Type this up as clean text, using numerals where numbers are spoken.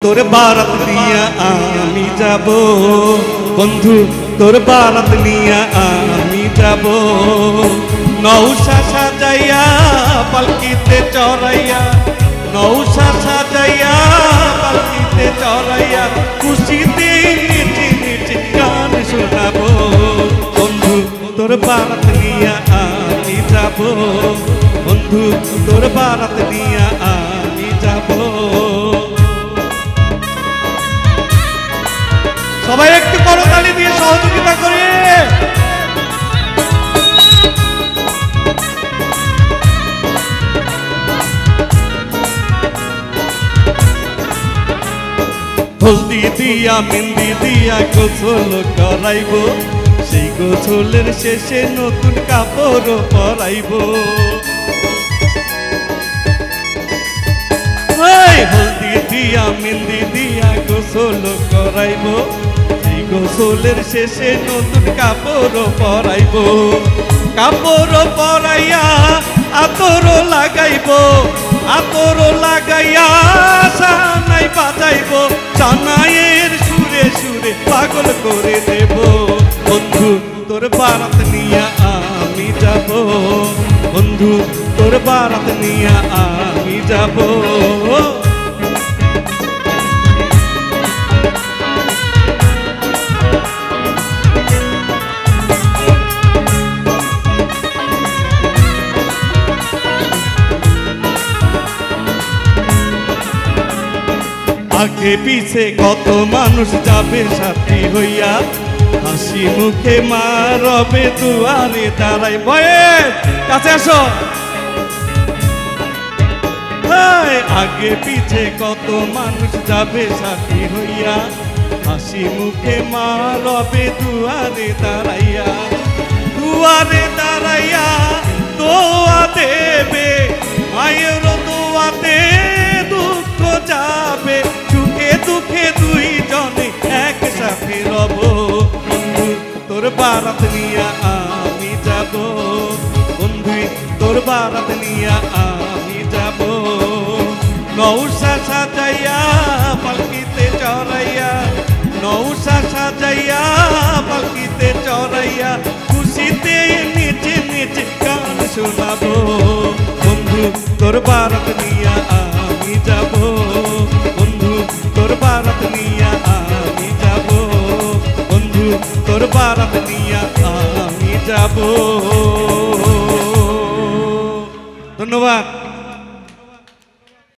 তোর বারাত নিয়া আমি যাব বন্ধু তোর বারাত নিয়া আমি যাব নৌশা সাজাইয়া পালকিতে চড়াইয়া নৌশা সাজাইয়া পালকিতে চড়াইয়া খুশিতে নেচে নেচে গান শোনাবো বন্ধু তোর বারাত নিয়া আমি যাব বন্ধু তোর বারাত নিয়া আমি যাব সবাই একটু করতালি দিয়ে সহযোগিতা করে হলদি দিয়া মেহেন্দি দিয়া গোসল করাইব সেই গোসলের শেষে নতুন কাপড় পরাইব হলদি দিয়া মেহেন্দি দিয়া গোসল করাইব সেই গোসলের শেষে নতুন কাপড় পরাইব কাপড় পরাইয়া আতর লাগাইব আতর লাগাইয়া সানাই বাজাইব সানাইয়ের সুরে সুরে পাগল করে দেব বন্ধু তোর বারাত নিয়া আমি যাব বন্ধু তোর বারাত নিয়া আমি যাব আগে পিছে কত মানুষ যাবে সাথী হইয়া হাসি মুখে মা রবে দুয়ারে দাঁড়াই বয়েস কাছে আসো আগে পিছে কত মানুষ যাবে সাথী হইয়া হাসি মুখে মা রবে দুয়ারে দাঁড়াইয়া দোয়া দেবে মায়ের দোয়াতে দুঃখ যাবে সুখে দুঃখে দুইজনে একসাথে রব বন্ধু তোর বারাত নিয়া আমি যাব বন্ধু তোর বারাত নিয়া আমি যাব নৌশা সাজাইয়া পালকিতে চড়াইয়া নৌশা সাজাইয়া পালকিতে চড়াইয়া খুশিতে নেচে নেচে গান শোনাবো বন্ধু তোর বারাত নিয়া আমি যাব বন্ধু তোর বারাত নিয়া আমি যাব বন্ধু তোর বারাত নিয়া আমি যাব